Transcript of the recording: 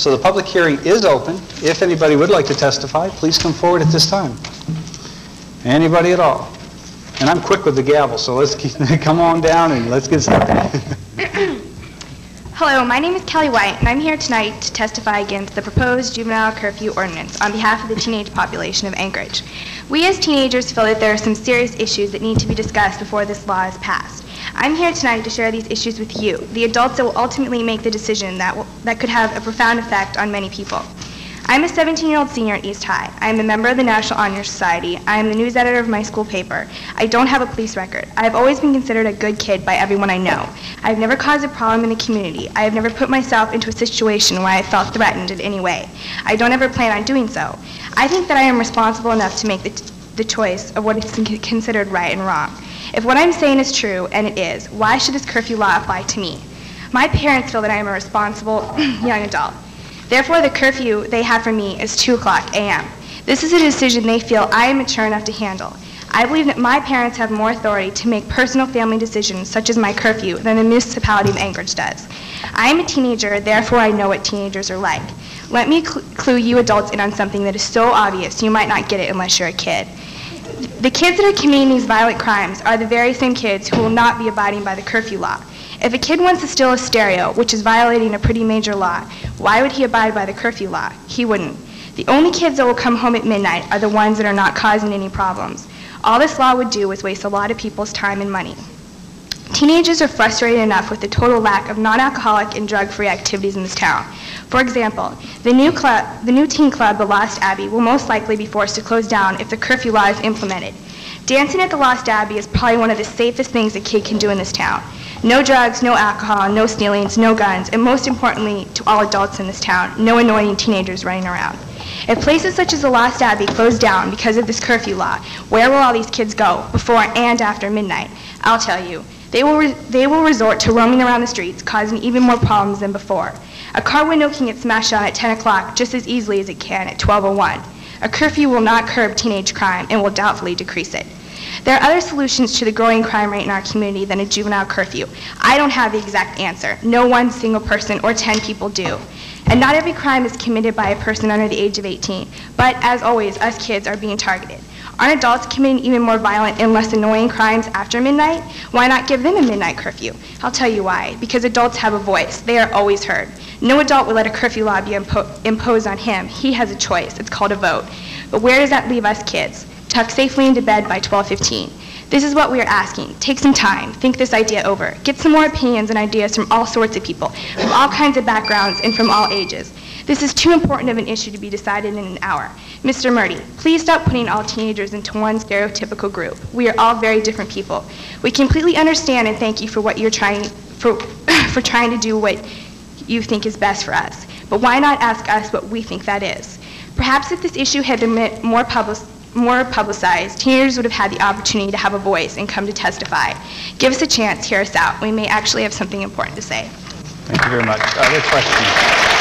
So the public hearing is open. If anybody would like to testify, please come forward at this time. Anybody at all? And I'm quick with the gavel, so let's come on down and let's get started. Hello, my name is Kelly White, and I'm here tonight to testify against the proposed juvenile curfew ordinance on behalf of the teenage population of Anchorage. We as teenagers feel that there are some serious issues that need to be discussed before this law is passed. I'm here tonight to share these issues with you, the adults that will ultimately make the decision that could have a profound effect on many people. I'm a 17-year-old senior at East High. I am a member of the National Honor Society. I am the news editor of my school paper. I don't have a police record. I have always been considered a good kid by everyone I know. I have never caused a problem in the community. I have never put myself into a situation where I felt threatened in any way. I don't ever plan on doing so. I think that I am responsible enough to make the choice of what is considered right and wrong. If what I'm saying is true, and it is, why should this curfew law apply to me? My parents feel that I am a responsible young adult. Therefore, the curfew they have for me is 2 o'clock a.m. This is a decision they feel I am mature enough to handle. I believe that my parents have more authority to make personal family decisions, such as my curfew, than the municipality of Anchorage does. I am a teenager, therefore I know what teenagers are like. Let me clue you adults in on something that is so obvious you might not get it unless you're a kid. The kids that are committing these violent crimes are the very same kids who will not be abiding by the curfew law. If a kid wants to steal a stereo, which is violating a pretty major law, why would he abide by the curfew law? He wouldn't. The only kids that will come home at midnight are the ones that are not causing any problems. All this law would do is waste a lot of people's time and money. Teenagers are frustrated enough with the total lack of non-alcoholic and drug-free activities in this town. For example, the new teen club, the Lost Abbey, will most likely be forced to close down if the curfew law is implemented. Dancing at the Lost Abbey is probably one of the safest things a kid can do in this town. No drugs, no alcohol, no stealings, no guns, and most importantly to all adults in this town, no annoying teenagers running around. If places such as the Lost Abbey close down because of this curfew law, where will all these kids go before and after midnight? I'll tell you. They will resort to roaming around the streets, causing even more problems than before. A car window can get smashed out at 10 o'clock just as easily as it can at 12:01. A curfew will not curb teenage crime and will doubtfully decrease it. There are other solutions to the growing crime rate in our community than a juvenile curfew. I don't have the exact answer. No one single person or 10 people do. And not every crime is committed by a person under the age of 18. But as always, us kids are being targeted. Aren't adults committing even more violent and less annoying crimes after midnight? Why not give them a midnight curfew? I'll tell you why. Because adults have a voice. They are always heard. No adult will let a curfew law be imposed on him. He has a choice. It's called a vote. But where does that leave us kids? Tucked safely into bed by 12:15. This is what we are asking. Take some time. Think this idea over. Get some more opinions and ideas from all sorts of people, from all kinds of backgrounds and from all ages. This is too important of an issue to be decided in an hour. Mr. Murdy, please stop putting all teenagers into one stereotypical group. We are all very different people. We completely understand and thank you for what you're trying for trying to do what you think is best for us. But why not ask us what we think that is? Perhaps if this issue had been more publicized, teenagers would have had the opportunity to have a voice and come to testify. Give us a chance, hear us out. We may actually have something important to say. Thank you very much. Other questions?